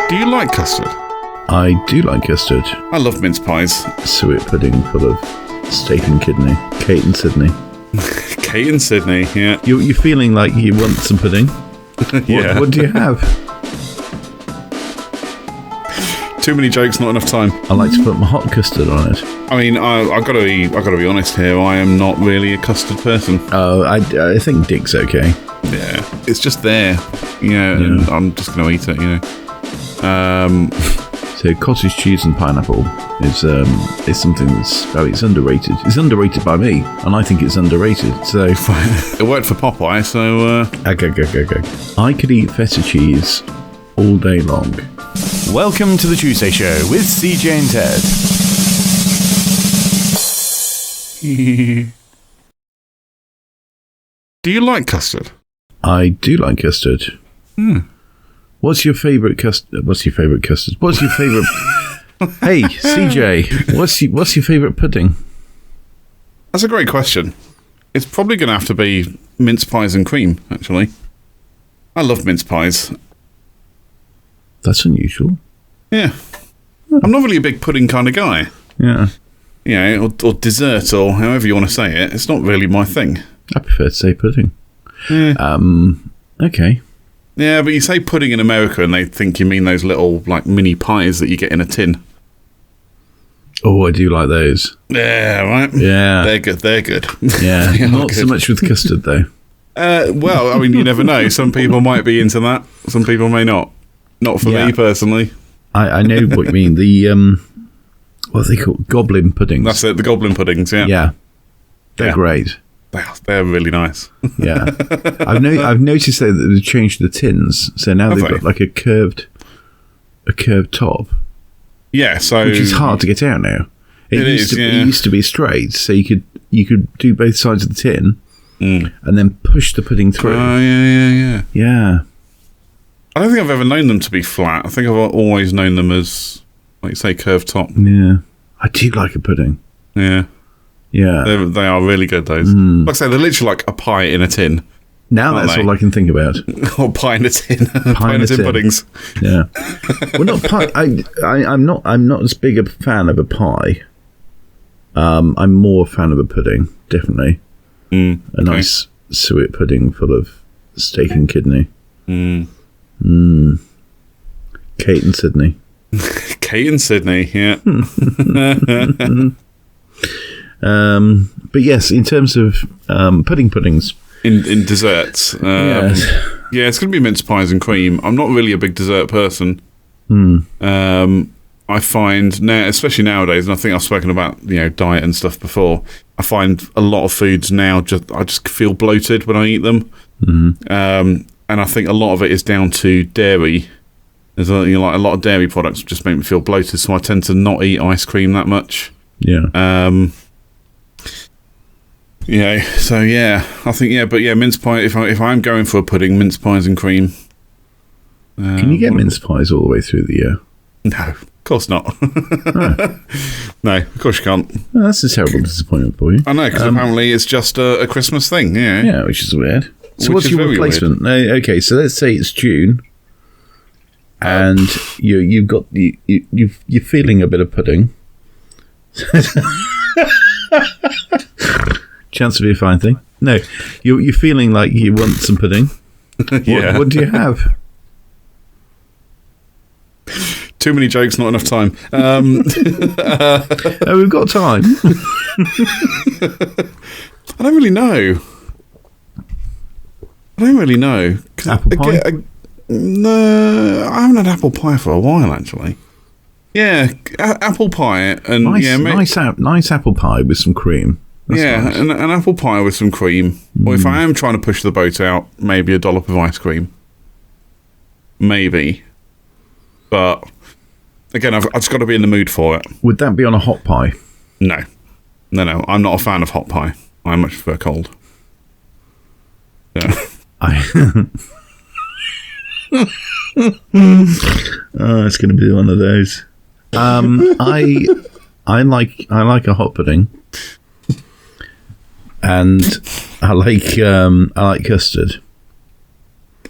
Do you like custard? I do like custard. I love mince pies. Suet pudding full of steak and kidney. Kate and Sydney. Kate and Sydney, yeah. You're feeling like you want some pudding? Yeah. What do you have? Too many jokes, not enough time. I like to put my hot custard on it. I mean, I gotta be honest here. I am not really a custard person. Oh, I think Dick's okay. Yeah, it's just there, and I'm just gonna eat it, So cottage cheese and pineapple is something that's it's underrated. It's underrated by me, and I think it's underrated. So it worked for Popeye. So I could eat feta cheese all day long. Welcome to the Tuesday Show with CJ and Ted. Do you like custard? I do like custard. What's your favourite custard? What's your favourite custard? What's your favourite... Hey, CJ, what's your favourite pudding? That's a great question. It's probably going to have to be mince pies and cream, actually. I love mince pies. That's unusual. Yeah. I'm not really a big pudding kind of guy. Yeah. Or dessert, or however you want to say it. It's not really my thing. I prefer to say pudding. Yeah. Okay. Yeah, but you say pudding in America and they think you mean those little, like, mini pies that you get in a tin. Oh, I do like those. Yeah, right? Yeah. They're good. Yeah, not so much with custard, though. Well, I mean, you never know. Some people might be into that. Some people may not. Not for me, personally. I know what you mean. The, what are they called? Goblin puddings. That's it, the goblin puddings, yeah. Yeah. They're great. They're really nice. Yeah. I've noticed that they've changed the tins, so now they've got like a curved top. Yeah, so which is hard to get out now. It used to be straight, so you could do both sides of the tin and then push the pudding through. Oh, yeah. Yeah. I don't think I've ever known them to be flat. I think I've always known them as, like you say, curved top. Yeah. I do like a pudding. Yeah. Yeah. They are really good, those. Like I say, they're literally like a pie in a tin. Now that's all I can think about. Or pie in a tin. Pie in a tin puddings. Yeah. Well, not pie. I'm not as big a fan of a pie. I'm more a fan of a pudding, definitely. A nice suet pudding full of steak and kidney. Kate and Sydney. Kate and Sydney, yeah. But yes, in terms of puddings. In desserts. Yes. Yeah, it's going to be mince pies and cream. I'm not really a big dessert person. I find, now, especially nowadays, and I think I've spoken about diet and stuff before, I find a lot of foods now, I just feel bloated when I eat them. And I think a lot of it is down to dairy. There's a lot of dairy products just make me feel bloated, so I tend to not eat ice cream that much. Yeah. So I think but mince pie. If I'm going for a pudding, mince pies and cream. Can you get mince pies all the way through the year? No, of course not. No, of course you can't. Well, that's a terrible disappointment for you. I know, because apparently it's just a Christmas thing. Yeah. Yeah, which is weird. So what's your replacement? Okay, so let's say it's June, and you're feeling a bit of pudding. Chance to be a fine thing. No, you're feeling like you want some pudding. Yeah. What do you have? Too many jokes, not enough time. We've got time. I don't really know. Apple pie? No, I haven't had apple pie for a while, actually. Yeah, apple pie and nice apple pie with some cream. That's nice. an apple pie with some cream. Or if I am trying to push the boat out, maybe a dollop of ice cream. Maybe. But again, I've just got to be in the mood for it. Would that be on a hot pie? No. I'm not a fan of hot pie. I much prefer cold. Yeah. It's going to be one of those. I like a hot pudding, and I like custard.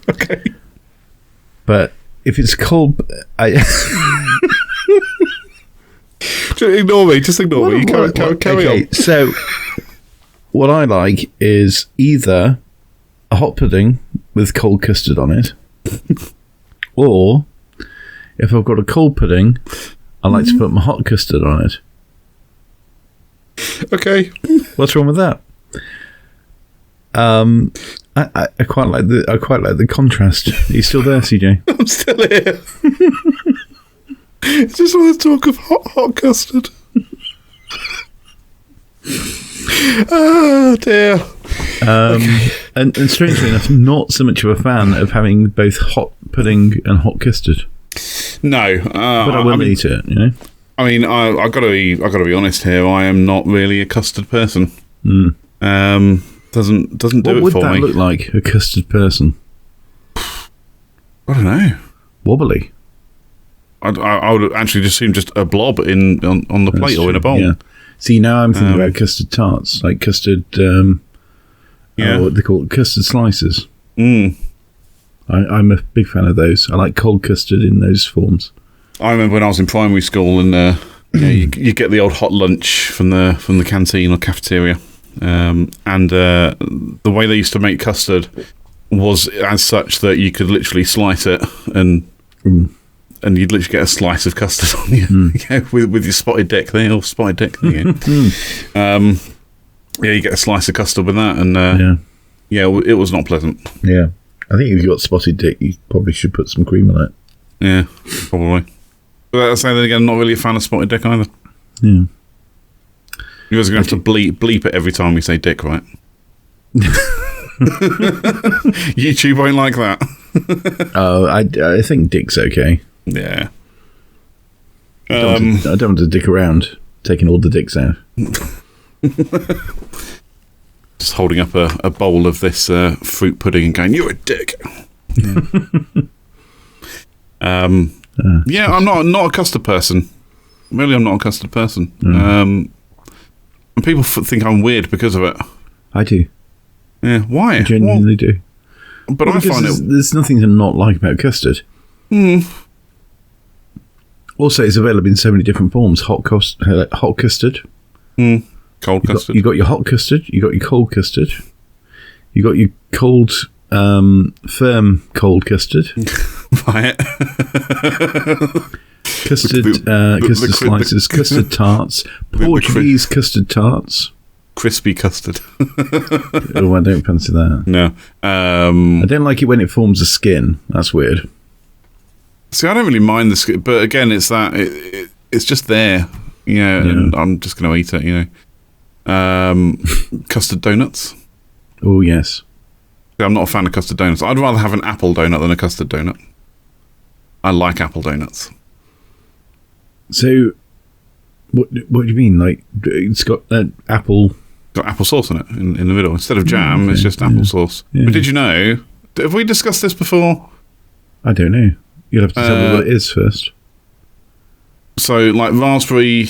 Okay. But if it's cold, Just ignore me. Just ignore me. Carry on. So, what I like is either a hot pudding with cold custard on it, or if I've got a cold pudding, I like to put my hot custard on it. Okay. What's wrong with that? I quite like the contrast. Are you still there, CJ? I'm still here. Just want to talk of hot custard. Oh dear. And strangely enough, not so much of a fan of having both hot pudding and hot custard. No, but I will eat it. You know. I mean, I gotta be honest here. I am not really a custard person. Doesn't do it for me. What would that look like? A custard person? I don't know. Wobbly. I would actually just assume just a blob on the plate or in a bowl. Yeah. See, now I'm thinking about custard tarts, like custard. What they call it, custard slices. I'm a big fan of those. I like cold custard in those forms. I remember when I was in primary school, and you get the old hot lunch from the canteen or cafeteria, and the way they used to make custard was as such that you could literally slice it and you'd literally get a slice of custard on you, with your spotted dick there, or spotted dick. You get a slice of custard with that, and it was not pleasant. Yeah, I think if you've got spotted dick, you probably should put some cream on it. Yeah, probably. But saying that again, I'm not really a fan of spotted dick either. Yeah. You guys are going to have to bleep it every time we say dick, right? YouTube won't like that. Oh, I think dick's okay. Yeah. I don't want to dick around taking all the dicks out. Just holding up a bowl of this fruit pudding and going, "You're a dick." Yeah. I'm not a custard person. Really, I'm not a custard person. And people think I'm weird because of it. I do. Yeah, why? I genuinely do. But I find there's nothing to not like about custard. Also, it's available in so many different forms. Hot custard. Cold custard. You got your hot custard. You got your cold custard. You got your cold, firm cold custard. Right. Custard slices, custard tarts, Portuguese custard tarts. Crispy custard. Oh, I don't fancy that. No. I don't like it when it forms a skin. That's weird. See, I don't really mind the skin, but again, it's that it's just there, and I'm just going to eat it, Custard donuts. Oh, yes. I'm not a fan of custard donuts. I'd rather have an apple donut than a custard donut. I like apple donuts. So, what do you mean? Like, it's got apple... Got apple sauce in it, in the middle. Instead of jam, it's just apple sauce. Yeah. But did you know... Have we discussed this before? I don't know. You'll have to tell me what it is first. So, like, raspberry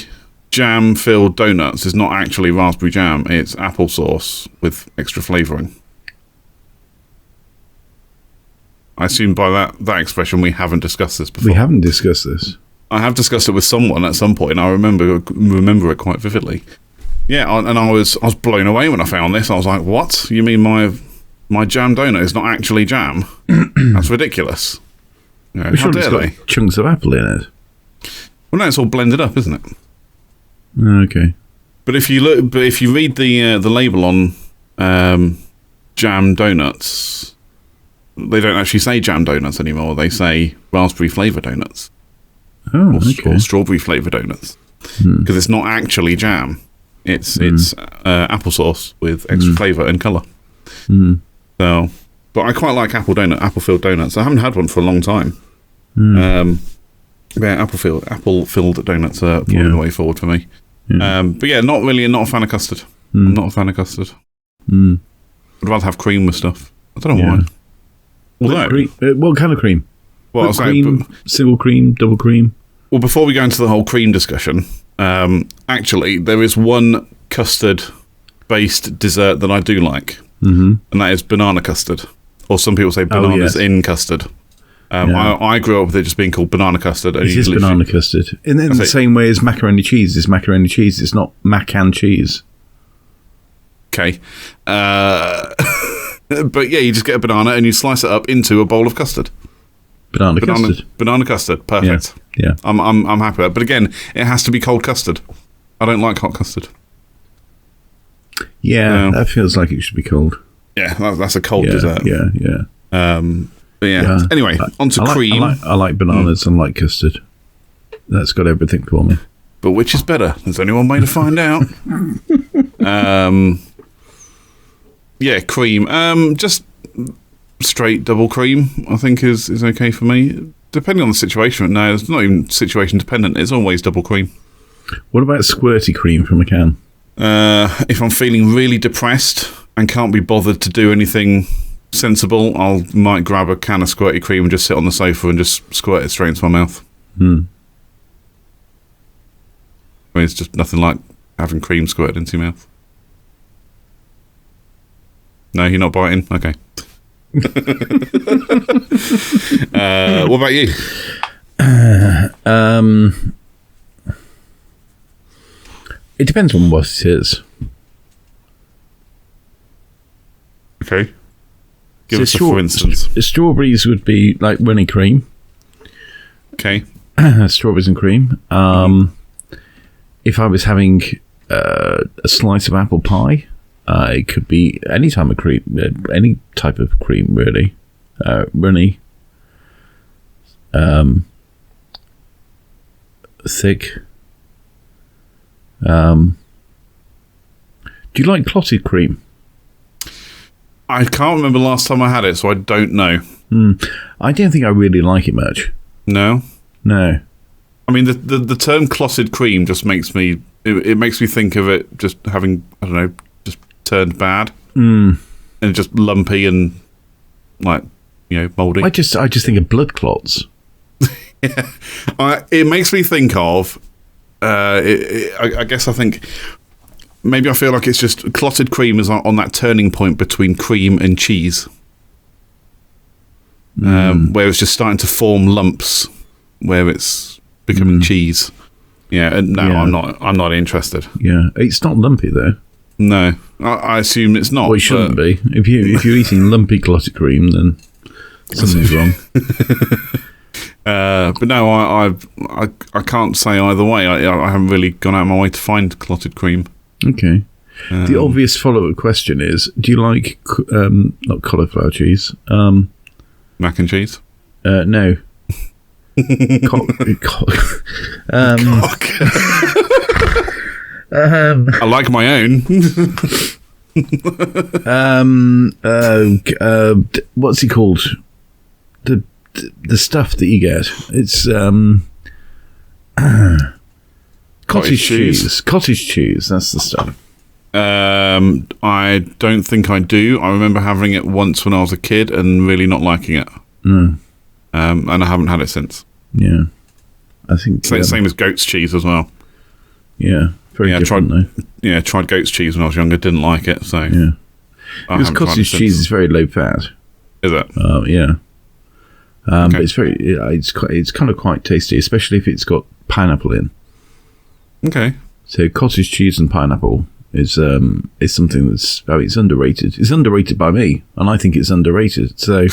jam-filled donuts is not actually raspberry jam. It's applesauce with extra flavouring. I assume by that expression we haven't discussed this before. We haven't discussed this. I have discussed it with someone at some point, and I remember it quite vividly. Yeah, and I was blown away when I found this. I was like, "What? You mean my jam donut is not actually jam? That's ridiculous." How dare they? Chunks of apple in it. Well, no, it's all blended up, isn't it? Okay. But if you read the label on jam donuts, they don't actually say jam donuts anymore. They say raspberry flavour donuts. Oh, okay. Or strawberry flavour donuts, because it's not actually jam. It's applesauce with extra flavour and colour. So, but I quite like apple-filled donuts. I haven't had one for a long time. Apple-filled donuts are probably the way forward for me. But yeah, not a fan of custard. I'm not a fan of custard. I'd rather have cream with stuff. I don't know why. Although, what kind of cream? Well, single cream, double cream. Well, before we go into the whole cream discussion, actually, there is one custard-based dessert that I do like, and that is banana custard. Or some people say bananas in custard. I grew up with it just being called banana custard. It is banana custard. In the same way as macaroni cheese is macaroni cheese. It's not mac and cheese. Okay. But yeah, you just get a banana and you slice it up into a bowl of custard. Banana custard. Banana custard. Perfect. Yeah. I'm happy with that. But again, it has to be cold custard. I don't like hot custard. Yeah, that feels like it should be cold. Yeah, that's a cold dessert. Yeah. But yeah. Anyway, on to cream. I like bananas and like custard. That's got everything for me. But which is better? There's only one way to find out. Yeah, cream. Just straight double cream, I think, is okay for me. Depending on the situation. No, it's not even situation dependent. It's always double cream. What about squirty cream from a can? If I'm feeling really depressed and can't be bothered to do anything sensible, I might grab a can of squirty cream and just sit on the sofa and just squirt it straight into my mouth. I mean, it's just nothing like having cream squirted into your mouth. No, you're not biting? Okay. What about you? It depends on what it is. Okay. Give us a for instance. Strawberries would be like runny cream. Okay. Strawberries and cream. If I was having a slice of apple pie, it could be any type of cream, really. Runny, thick. Do you like clotted cream? I can't remember the last time I had it, so I don't know. I don't think I really like it much. No? No. I mean, the term clotted cream just makes me... It makes me think of it just having, I don't know, just turned bad. And just lumpy and, like, mouldy. I just think of blood clots. Yeah. It makes me think of... I guess I think... Maybe I feel like it's just... Clotted cream is on that turning point between cream and cheese. Where it's just starting to form lumps. Where it's becoming cheese. Yeah, and no, yeah. I'm not interested. Yeah, it's not lumpy though. No, I assume it's not. Well, it shouldn't be. If you're eating lumpy clotted cream, then something's wrong. But no, I can't say either way. I haven't really gone out of my way to find clotted cream. Okay. The obvious follow-up question is: do you like not cauliflower cheese? Mac and cheese? No. Cock. I like my own. What's it called? The stuff that you get. It's cottage cheese. Cottage cheese. That's the stuff. I don't think I do. I remember having it once when I was a kid and really not liking it. And I haven't had it since. Yeah, I think same as goat's cheese as well. Yeah, very different though. Yeah, tried goat's cheese when I was younger. Didn't like it. So yeah, because cottage cheese is very low fat. Is it? Yeah. Okay. But it's kind of quite tasty, especially if it's got pineapple in. Okay. So cottage cheese and pineapple is something that's it's underrated. It's underrated by me, and I think it's underrated. So.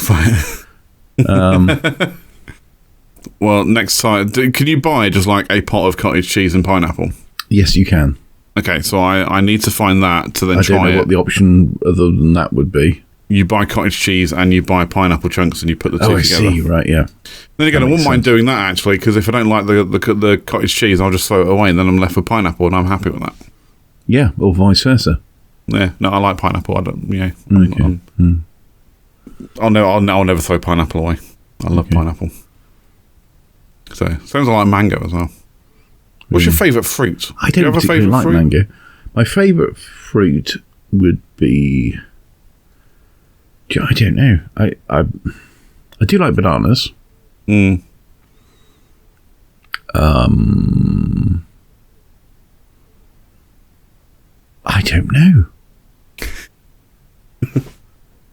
Well, next time, can you buy just like a pot of cottage cheese and pineapple? Yes, you can. Okay, so I need to find that to then try it. I don't know what the option other than that would be. You buy cottage cheese and you buy pineapple chunks and you put the two together. I see, right, yeah. Then again, I wouldn't mind doing that actually, because if I don't like the cottage cheese, I'll just throw it away and then I'm left with pineapple and I'm happy with that. Yeah, or vice versa. Yeah, no, I like pineapple. I don't, Okay. I'll never throw pineapple away. I love pineapple. So, sounds like mango as well. What's your favourite fruit? I don't particularly like mango. My favourite fruit would be... I don't know. I do like bananas. I don't know.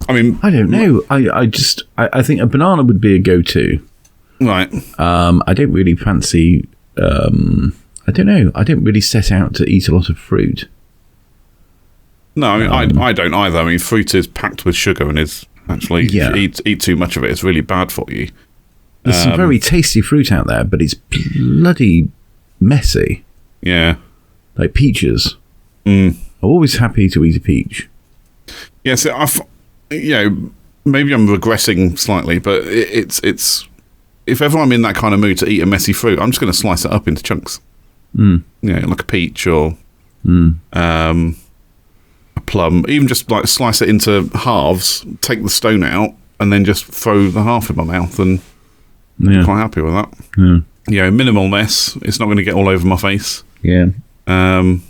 I mean, I don't know. I think a banana would be a go-to. Right. I don't really fancy. I don't know. I don't really set out to eat a lot of fruit. No, I mean, I don't either. I mean, fruit is packed with sugar and is actually, if you eat too much of it, it's really bad for you. There's some very tasty fruit out there, but it's bloody messy. Yeah. Like peaches. I'm always happy to eat a peach. Yeah, so maybe I'm regressing slightly, but it's if ever I'm in that kind of mood to eat a messy fruit, I'm just going to slice it up into chunks. Like a peach or a plum. Even just like slice it into halves, take the stone out, and then just throw the half in my mouth, and I'm quite happy with that. Yeah, minimal mess. It's not going to get all over my face. Yeah. But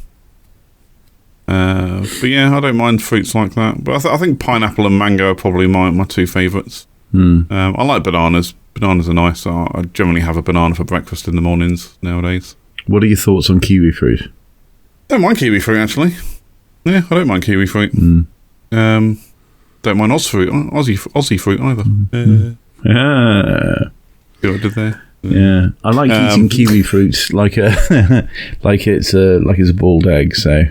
yeah, I don't mind fruits like that. But I think pineapple and mango are probably my two favourites. I like bananas. Bananas are nice. I generally have a banana for breakfast in the mornings nowadays. What are your thoughts on kiwi fruit? Don't mind kiwi fruit, actually. Yeah, I don't mind kiwi fruit. Don't mind Aussie fruit either. See what I did there? Yeah, I like eating kiwi fruits like it's a boiled egg. So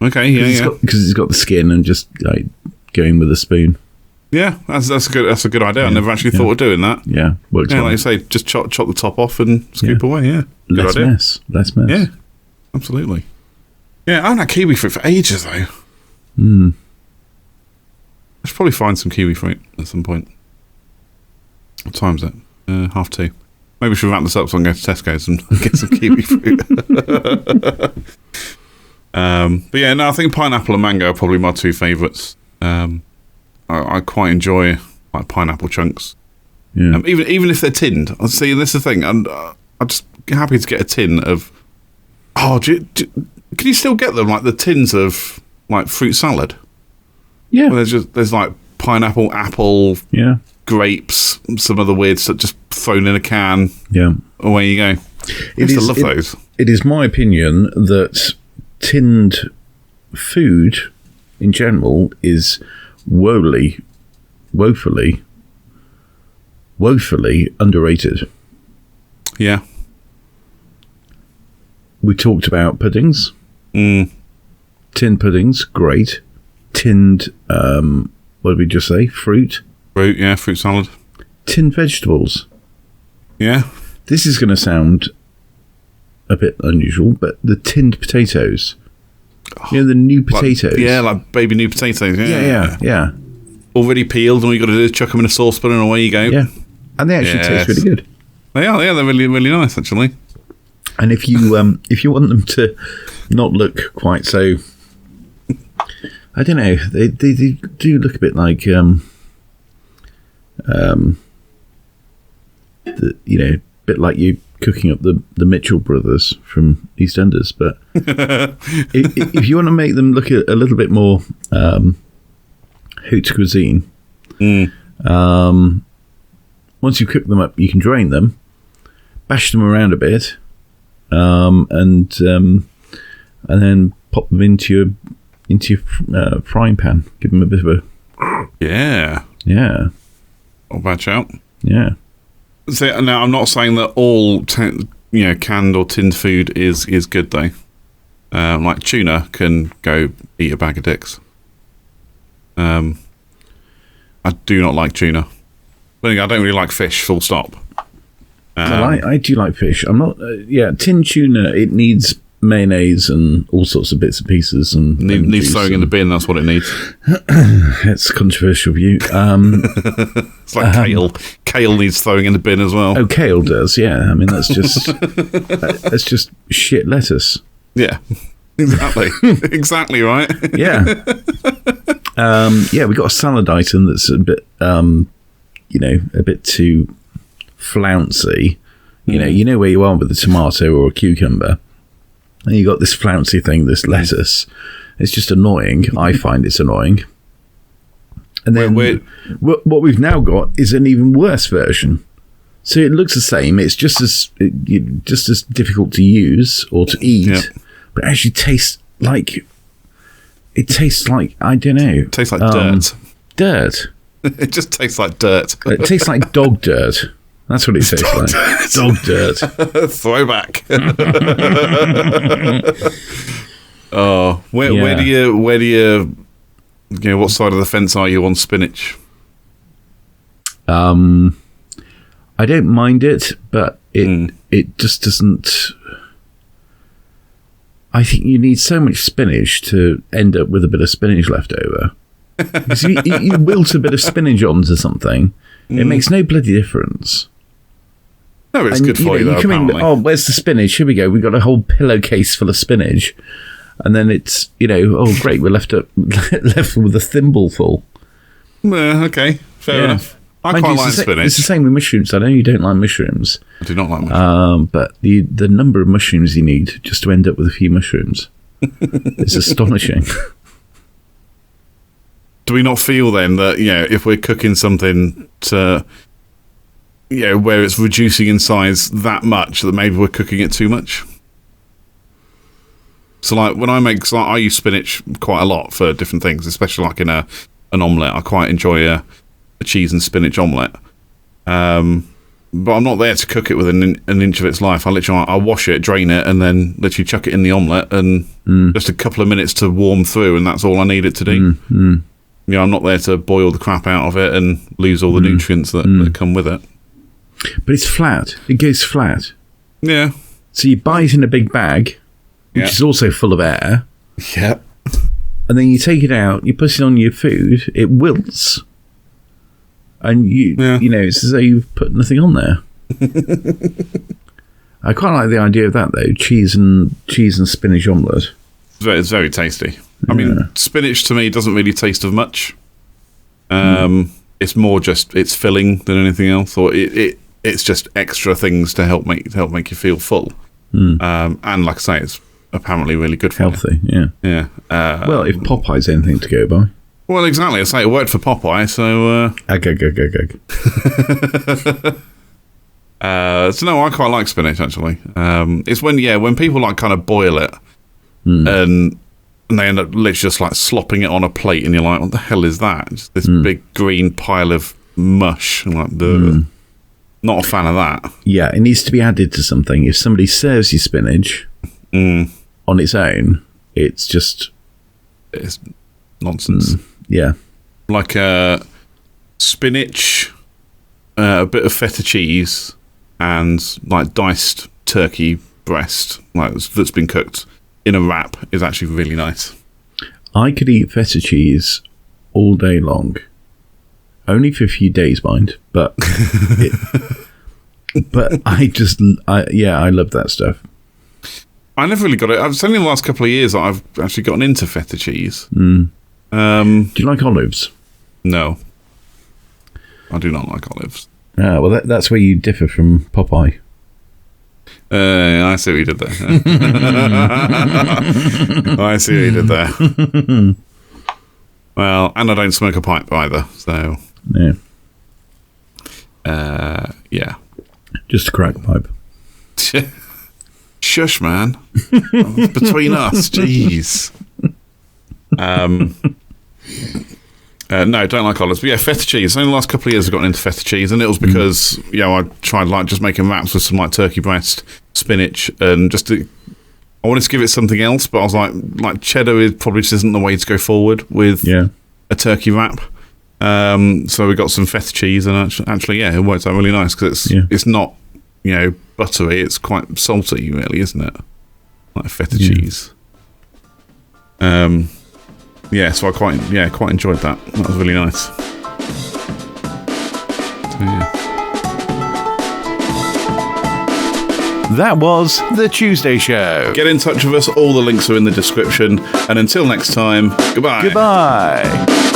okay, yeah, because it's got the skin and just like going with a spoon. Yeah, that's a good idea. I never actually thought of doing that. Yeah, works. Yeah, like you say, just chop the top off and scoop away. Yeah, good idea. Less mess. Yeah, absolutely. Yeah, I haven't had kiwi fruit for ages though. I should probably find some kiwi fruit at some point. What time is it? 2:30. Maybe we should wrap this up so I can go to Tesco's and get some kiwi fruit. But yeah, no, I think pineapple and mango are probably my two favourites. I quite enjoy like pineapple chunks. Yeah. Even if they're tinned. See, this is the thing. I'm just happy to get a tin of. Oh, can you still get them like the tins of like fruit salad? Yeah. There's like pineapple, apple, grapes, some other weird stuff just thrown in a can. Yeah. Away you go. I used to love those. It is my opinion that tinned food in general is woefully underrated. Yeah. We talked about puddings. Tinned puddings, great. Tinned, what did we just say? Fruit, fruit salad. Tinned vegetables. Yeah. This is going to sound a bit unusual, but the tinned potatoes. You know, the new potatoes. Like baby new potatoes. Yeah. Already peeled, and all you got to do is chuck them in a saucepan, and away you go. Yeah, and they actually taste really good. They are. Yeah, they're really, really nice, actually. And if you want them to not look quite so, I don't know, they do look a bit like bit like you cooking up the Mitchell brothers from EastEnders, but if you want to make them look a little bit more haute cuisine, once you cook them up, you can drain them, bash them around a bit, and then pop them into your frying pan. Give them a bit of a yeah. Not bad shout. Yeah. So now I'm not saying that all canned or tinned food is good though. Like tuna can go eat a bag of dicks. I do not like tuna. But I don't really like fish. Full stop. I do like fish. I'm not. Tinned tuna. It needs mayonnaise and all sorts of bits and pieces and needs throwing in the bin. That's what it needs. It's controversial view. It's like kale. Kale needs throwing in the bin as well. Oh, kale does. Yeah, I mean that's just shit lettuce. Yeah, exactly. Exactly right. Yeah. We got a salad item that's a bit a bit too flouncy. You know where you are with a tomato or a cucumber. And you got this flouncy thing, this lettuce. It's just annoying. I find it's annoying. And then what we've now got is an even worse version. So it looks the same. It's just as difficult to use or to eat, but it actually tastes like I don't know. It tastes like dirt. dirt. It just tastes like dirt. It tastes like dog dirt. That's what it tastes like. Dog dirt. Throwback. Oh, where do you what side of the fence are you on spinach? I don't mind it, but it just doesn't. I think you need so much spinach to end up with a bit of spinach left over. Because you wilt a bit of spinach onto something, it makes no bloody difference. No, but it's good for you, though, apparently. Where's the spinach? Here we go. We've got a whole pillowcase full of spinach. And then it's, great, we're left with a thimbleful. Okay, fair enough. I quite like spinach. It's the same with mushrooms. I know you don't like mushrooms. I do not like mushrooms. But the number of mushrooms you need just to end up with a few mushrooms is astonishing. Do we not feel then that, if we're cooking something to, where it's reducing in size that much, that maybe we're cooking it too much? So, like, when I use spinach quite a lot for different things, especially like in an omelette. I quite enjoy a cheese and spinach omelette. But I'm not there to cook it with an inch of its life. I wash it, drain it, and then literally chuck it in the omelette, and just a couple of minutes to warm through, and that's all I need it to do. I'm not there to boil the crap out of it and lose all the nutrients that come with it. But it's flat. It goes flat. Yeah. So you buy it in a big bag, which is also full of air. Yeah. And then you take it out, you put it on your food, it wilts. And it's as though you've put nothing on there. I quite like the idea of that, though. Cheese and spinach omelette. It's very tasty. I mean, spinach to me doesn't really taste of much. It's more just it's filling than anything else, or it's just extra things to help make you feel full. And like I say, it's apparently really good for healthy. you. Yeah. Well, if Popeye's anything to go by. Well, exactly. I say it worked for Popeye, so. So no, I quite like spinach actually. It's when people like kind of boil it, and they end up literally just like slopping it on a plate, and you're like, what the hell is that? Just this big green pile of mush. I'm like, not a fan of that. Yeah, it needs to be added to something. If somebody serves you spinach on its own, it's nonsense. Yeah, like spinach, a bit of feta cheese, and like diced turkey breast, like that's been cooked in a wrap, is actually really nice. I could eat feta cheese all day long, only for a few days, mind. But I love that stuff. I never really got it. It's only in the last couple of years that I've actually gotten into feta cheese. Do you like olives? No, I do not like olives. Ah, well, that's where you differ from Popeye. I see what you did there. I see what you did there. Well, and I don't smoke a pipe either, so... Yeah. Just a crack pipe. Shush, man. Between us, jeez. No, don't like olives. But yeah, feta cheese. Only the last couple of years I've gotten into feta cheese, and it was because I tried like just making wraps with some like turkey breast, spinach, and I wanted to give it something else, but I was like cheddar probably just isn't the way to go forward with a turkey wrap. So we got some feta cheese, and actually, it worked out really nice because it's not buttery. It's quite salty, really, isn't it? Like feta cheese. So I quite enjoyed that. That was really nice. So, That was The Tuesday Show. Get in touch with us. All the links are in the description. And until next time, goodbye. Goodbye.